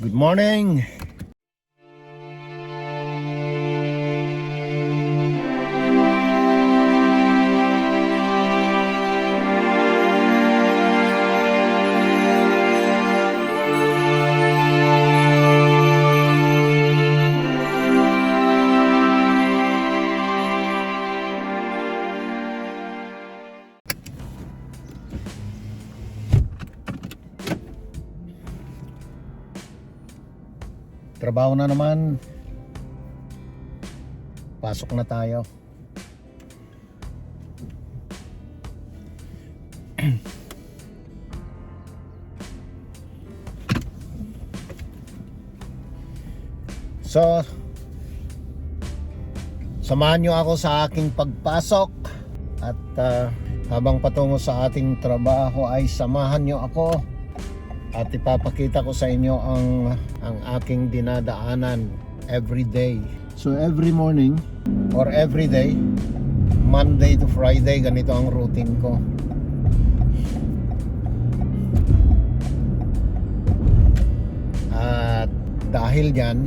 Good morning! Trabaho na naman. Pasok na tayo. So, samahan nyo ako sa aking pagpasok. At habang patungo sa ating trabaho ay samahan nyo ako. At ipapakita ko sa inyo ang aking dinadaanan every day. So every morning or every day, Monday to Friday, ganito ang routine ko. At dahil dyan,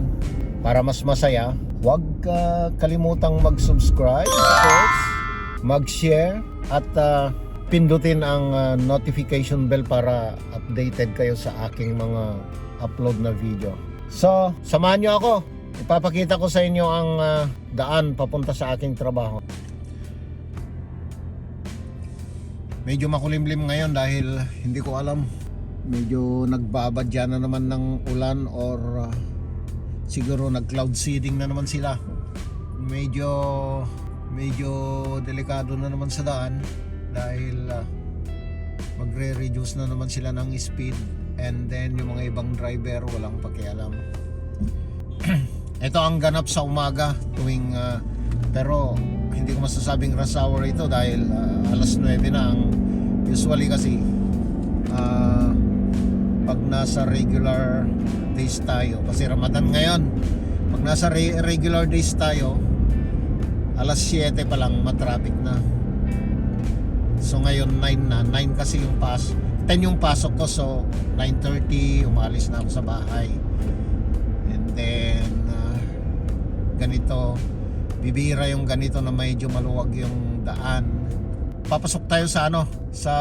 para mas masaya, huwag kalimutang mag-subscribe, mag-share, at pindutin ang notification bell para updated kayo sa aking mga upload na video. So, samahan nyo ako. Ipapakita ko sa inyo ang daan papunta sa aking trabaho. Medyo makulimlim ngayon dahil hindi ko alam. Medyo nagbabadya na naman ng ulan or siguro nag-cloud seeding na naman sila. Medyo delikado na naman sa daan. Dahil magre-reduce na naman sila ng speed, and then yung mga ibang driver walang pakialam. Ito ang ganap sa umaga tuwing pero hindi ko masasabing rush hour ito dahil alas 9 na ang usually kasi pag nasa regular days tayo, kasi Ramadan ngayon, pag nasa regular days tayo alas 7 pa lang matraffic na. So ngayon 9 na, 9 kasi yung 10 yung pasok ko, so 9:30 umalis na ako sa bahay. And then ganito, bibira yung ganito na medyo maluwag yung daan. Papasok tayo sa sa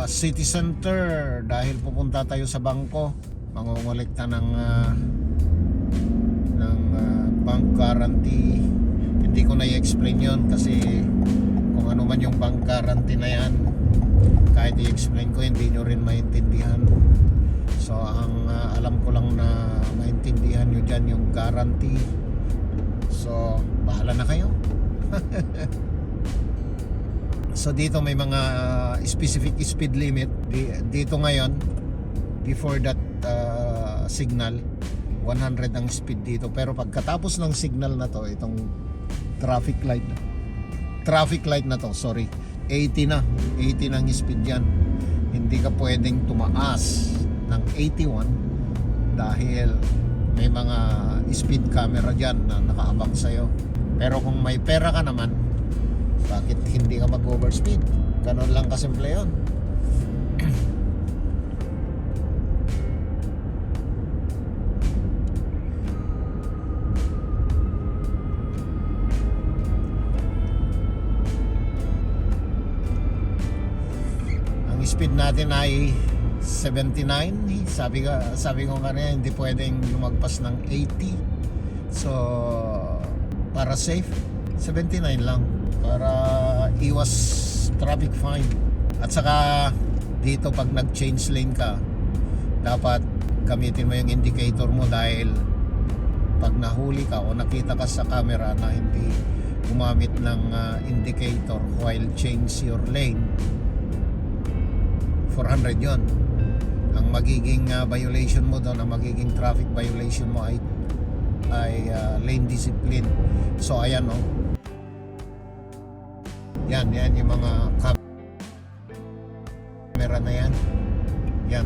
city center dahil pupunta tayo sa bangko. Mangongolekta ng bank guarantee. Hindi ko na i-explain yun kasi kung ano man yung bank guarantee na yan, kahit i-explain ko hindi nyo rin maintindihan. So ang alam ko lang na maintindihan nyo dyan yung guarantee. So bahala na kayo. So dito may mga specific speed limit dito ngayon. Before that signal 100 ang speed dito, pero pagkatapos ng signal na to, itong traffic light na to, 80 na ang speed yan. Hindi ka pwedeng tumaas ng 81 dahil may mga speed camera dyan na nakaabang sa'yo. Pero kung may pera ka naman, bakit hindi ka mag-overspeed? Ganon lang kasimple yun. Speed natin ay 79. Sabi ko kanina hindi pwedeng lumagpas ng 80. So para safe 79 lang para iwas traffic fine. At saka dito pag nag-change lane ka, dapat gamitin mo yung indicator mo dahil pag nahuli ka o nakita ka sa camera na hindi gumamit ng indicator while change your lane, 400 yon. Ang magiging violation mo doon, ang magiging traffic violation mo ay lane discipline. So ayan yan yung mga camera na yan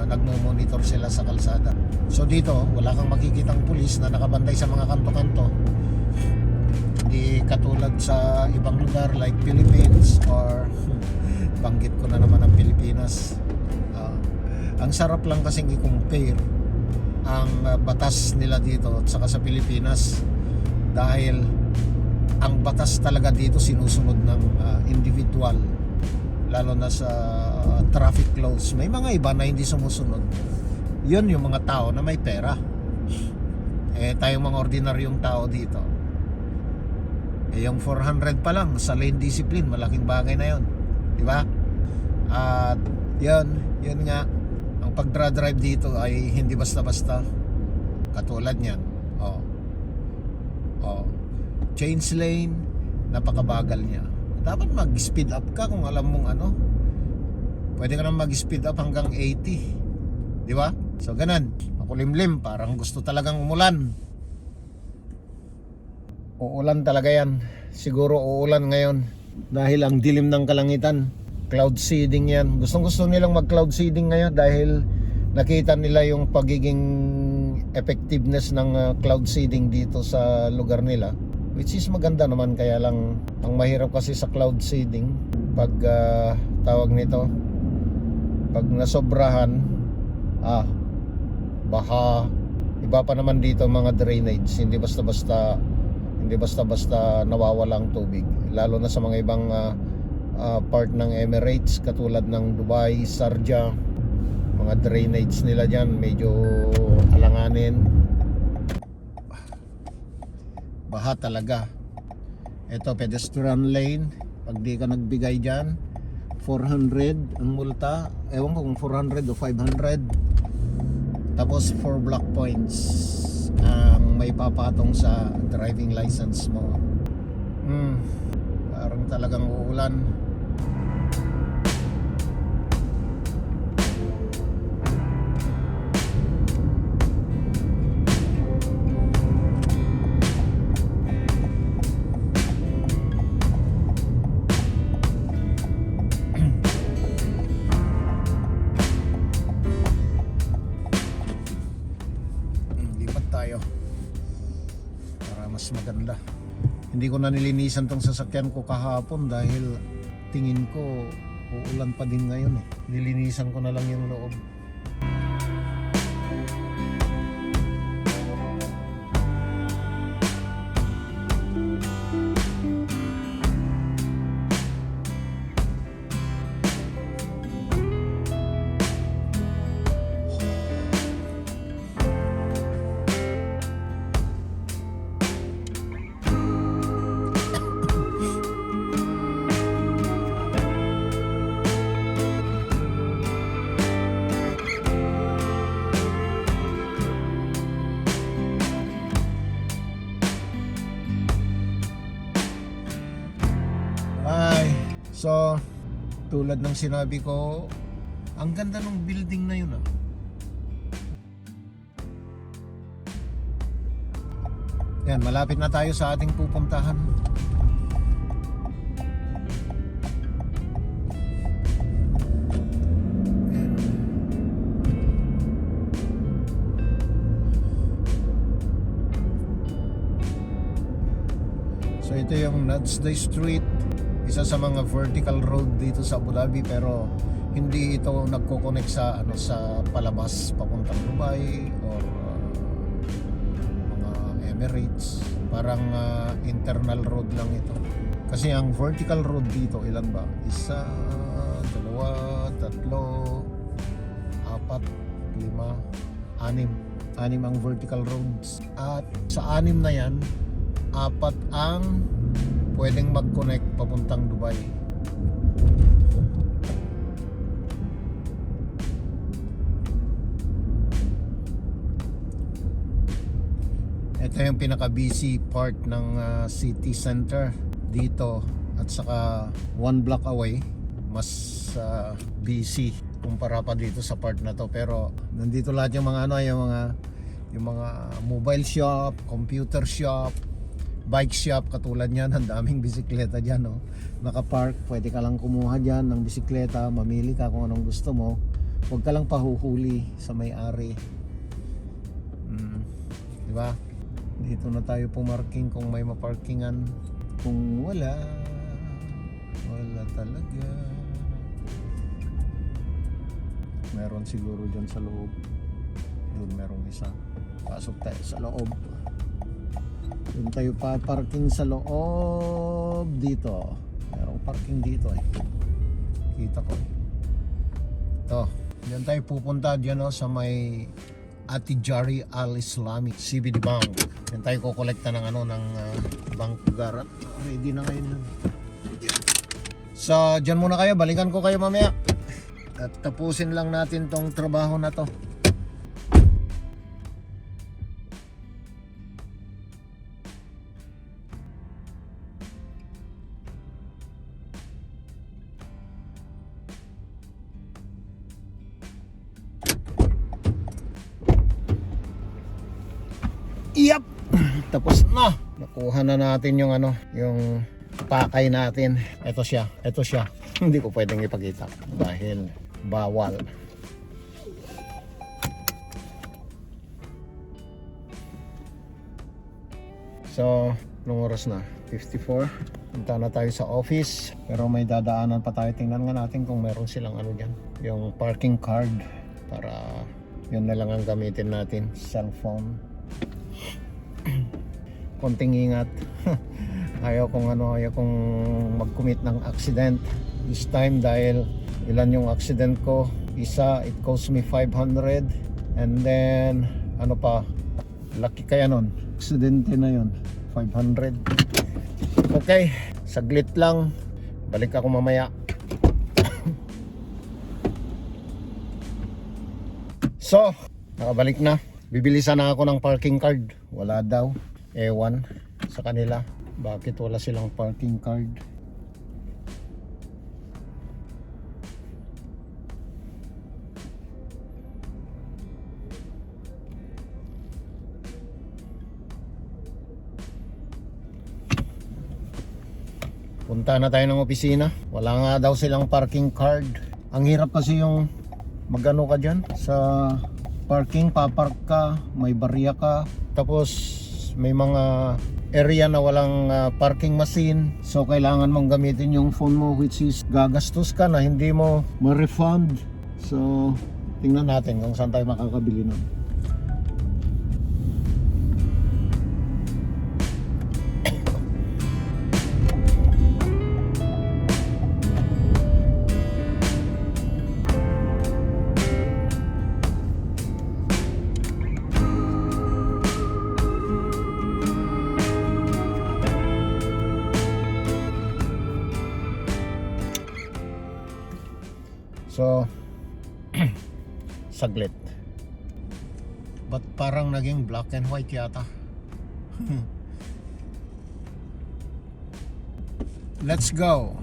nagmo-monitor sila sa kalsada. So dito wala kang makikitang pulis na nakabantay sa mga kanto-kanto. Hindi katulad sa ibang lugar like Philippines or banggit ko na naman ang Pilipinas. Ang sarap lang kasing i-compare ang batas nila dito at saka sa Pilipinas, dahil ang batas talaga dito sinusunod ng individual, lalo na sa traffic laws. May mga iba na hindi sumusunod. Yun yung mga tao na may pera. Tayong mga ordinaryong tao dito, yung 400 pa lang sa lane discipline, malaking bagay na yun, di ba? At yun nga, ang pagdra-drive dito ay hindi basta-basta. Katulad niyan, change lane, napakabagal niya. Dapat mag-speed up ka kung alam mong ano. Pwede ka na mag-speed up hanggang 80, di ba? So ganun, makulimlim, parang gusto talagang umulan. Uulan talaga yan. Siguro uulan ngayon dahil ang dilim ng kalangitan. Cloud seeding yan. Gustong gusto nilang mag cloud seeding ngayon dahil nakita nila yung pagiging effectiveness ng cloud seeding dito sa lugar nila, which is maganda naman. Kaya lang ang mahirap kasi sa cloud seeding, pag tawag nito, pag nasobrahan, baka iba pa naman dito mga drainage. Hindi basta-basta nawawalang tubig, lalo na sa mga ibang part ng Emirates katulad ng Dubai, Sharjah. Mga drainage nila dyan medyo alanganin, baha talaga. Ito, pedestrian lane, pag di ka nagbigay dyan, 400 ang multa. Ewan ko kung 400 o 500. Tapos 4 block points ang may papatong sa driving license mo. Parang talagang uulan. Tayo para mas maganda. Hindi ko na nilinisan tong sasakyan ko kahapon dahil tingin ko uulan pa din ngayon Nilinisan ko na lang yung loob. So, tulad ng sinabi ko, ang ganda ng building na yun Yan, malapit na tayo sa ating pupuntahan. So ito yung Nadsday Street, isa sa mga vertical road dito sa Abu Dhabi, pero hindi ito nagko-connect sa sa palabas papuntang Dubai or mga Emirates. Parang internal road lang ito. Kasi ang vertical road dito, ilan ba? Isa, dalawa, tatlo, apat, lima, anim. Anim ang vertical roads. At sa anim na yan, apat ang pwedeng mag-connect papuntang Dubai. Ito yung pinaka-busy part ng city center dito, at saka 1 block away mas busy kumpara pa dito sa part na to. Pero nandito lahat yung mga yung mga mobile shop, computer shop, bike shop. Katulad niyan, ang daming bisikleta diyan nakapark. Pwede ka lang kumuha diyan ng bisikleta, mamili ka kung anong gusto mo. Huwag ka lang pahuhuli sa may-ari. Di ba? Dito na tayo pumarking kung may maparkingan. Kung wala talaga. Meron siguro diyan sa loob. Doon merong isa. Pasok tayo sa loob. Doon tayo paparking sa loob dito. Merong parking dito eh. Kita ko. Ito. Diyan tayo pupunta dyan sa may Atijari Al-Islami CBD Bank. Diyan tayo kukolekta ng bank garat. Ready na ngayon yun. So, dyan muna kayo. Balikan ko kayo mamaya. At tapusin lang natin tong trabaho na to. Yep! Tapos na. Nakuha na natin yung yung pakay natin. Ito siya. Hindi ko pwedeng ipakita dahil bawal. So, anong oras na? 54. Punta na tayo sa office. Pero may dadaanan pa tayo. Tingnan nga natin kung meron silang dyan. Yung parking card. Para yun na lang ang gamitin natin. Cellphone. Konting ingat. ayaw kong mag-commit ng accident this time dahil ilan yung accident ko. Isa, it cost me 500, and then lucky kaya nun, aksidente na yun, 500. Okay, saglit lang, balik ako mamaya. So, nakabalik na. Bibilisan na ako ng parking card. Wala daw. Ewan sa kanila. Bakit wala silang parking card? Punta na tayo ng opisina. Wala nga daw silang parking card. Ang hirap kasi yung magano ka dyan sa parking, papark ka, may barya ka, tapos may mga area na walang parking machine, so kailangan mong gamitin yung phone mo, which is gagastos ka na hindi mo ma-refund. So tingnan natin kung saan tayo makakabili nun. So, saglit. But parang naging black and white yata. Let's go.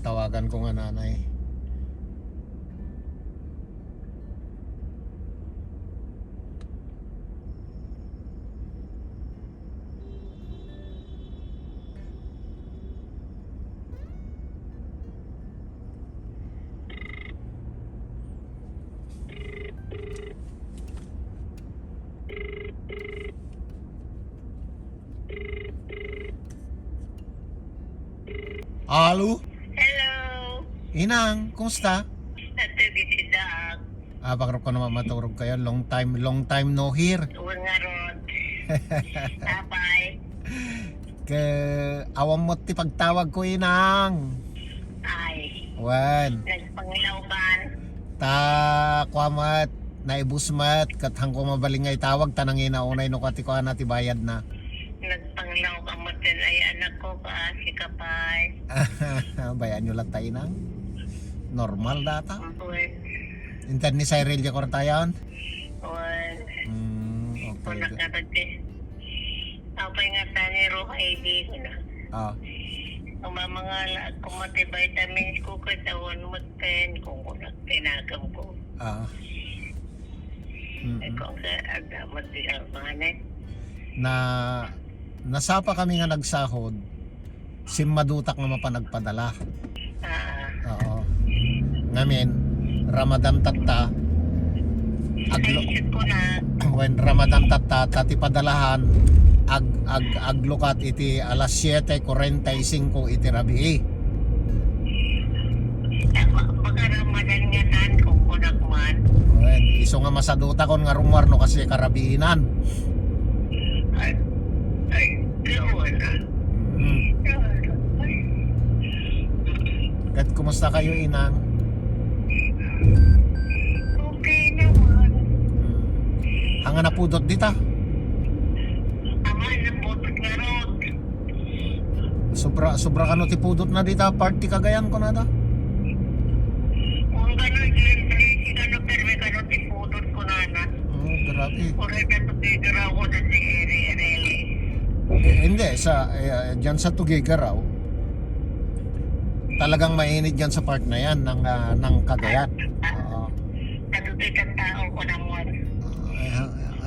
Tawagan ko nga nanay. Halo? Hello. Inang, kumusta? Natagitidak. Pagro ko naman maturog kayo. Long time no hear. Uwan nga ron. Abay. Ke awam mo ti pagtawag ko inang. Ay. Wan. Nagpangilawban. Ta kwamat naibusmat kat hangko mabalingay tawag tanangin na unay no kati ko ti bayad na. Nagpanglaw ka mo din ay anak ko ka. Si Kapay. Bayan nyo lang tayo nang. Normal data. Uwan. Intan ni Cyril ya kortayan. Uwan. Okay. Uwan ka tagti. Apa nga tani ro ID ko na. Umamangala kung mati vitamins ko katawan magten kung kunak tinagam ko. Kung sa agdamat di almanet. Nasapa kami nga nagsahod. Simmadutak nga mapanagpadala. Oo. Ngamin, Ramadan tatta. Naisip ko na. When Ramadan tatta, tati padalahan. Aglukat iti alas 7:45 iti rabii. Baka Ramadan nga tan kung kunak man. When, iso nga masaduta kon nga rumwarno kasi karabiinan. Ay, gawa na. Kat kumusta kayo inang? Okay naman. Hanga na pudot dita. Ama, naputot nga ron. Sobra kano ti pudot na dita. Party kagayan ko na da. Kung gano'n yun, si gano'n perme gano'n tiputot ko na na. Grabe. Kung rin na tigara ko na si Eri. Hindi diyan sa Tugigaraw. Talagang mainit diyan sa part na yan ng Cagayan. Katutikan tao ko naman.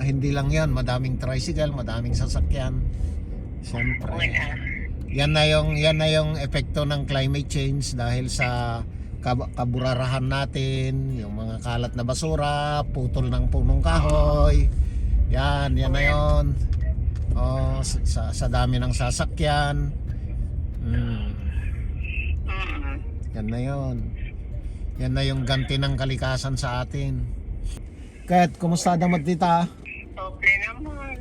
Hindi lang yan, madaming tricycle, madaming sasakyan. Siyempre. Yan na yung epekto ng climate change dahil sa kaburarahan natin, yung mga kalat na basura, putol ng punong kahoy. Yan na yon. Sa dami ng sasakyan. Yan na yon. Yan na yung ganti ng kalikasan sa atin. Kat, kumusta damat dita? Okay naman.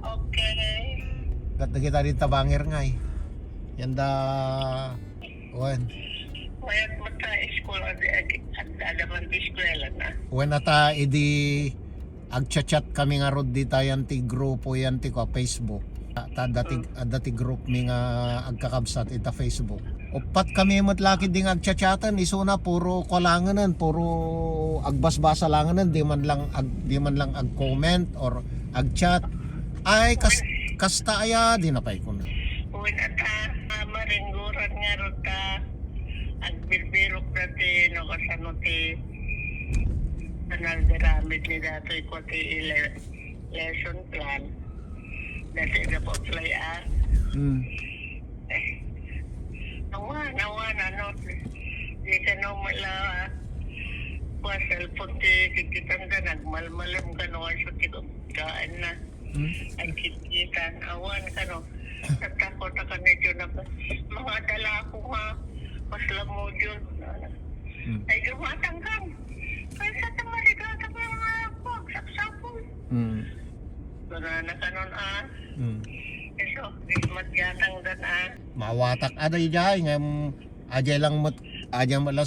Okay. Kat na kita dita bangir ngay. Yan da... Wen. Mayat mo ta school at adaman di eskwela na. Wen ata idi... Agchat-chat kami nga rod dita yan ti grupo yan ti ko Facebook. Dati group mi nga agkakabsat ita Facebook. Upat kami matlaki ding agchat-chatan iso na puro kolanganan, puro agbasbasa langanan, di man lang ag-comment or ag-chat. Ay kasta aya di napay ko na. Uwin ata maringguran nga rod ta agbirbirok dati no kasano ti nagdaramid ni datoy ko ti lesson plan dati na po apply Awan, ano, di ka no mala cellphone ti kikitan ka, nagmalmalam ka no, so tigaan na, ang kikitan, awan ka no, natakot na ka medyo na, mga dala ko nga, pasla mo dyan, ay gumatanggang, kaya sa tamarigatang mga pagsapsapon. Gana na ka nun Eso, di matyatang dan Mawatak aday jay ngam ajay lang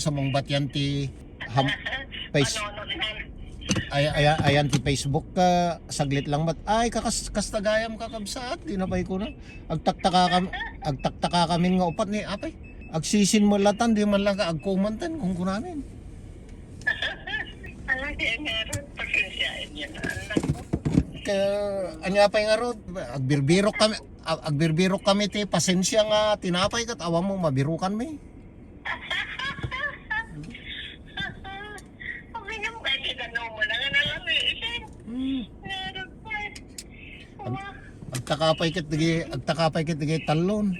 sa mong batyan ti ayan ti Facebook ka saglit lang ay kastagayam kakabsat di na pay ko na agtaktaka kami nga upat ni apay agsisin mo latan di man lang ka agkumantan kung kunamin. Alagi nga ron pasensyain yan anak mo. Anya pa nga ron agbirbirok kami ti pasensya nga tinapay kat awa mo mabirukan mi. Paminam ka di ka no mo lang nalami isin. Meron pa. Agtakapay kit digay talon.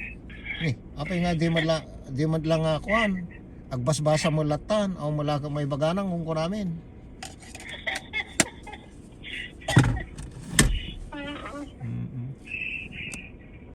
Apay nga di man lang akuan. Agbasbasa mo latan aw mula ka may baganang kung kunamin.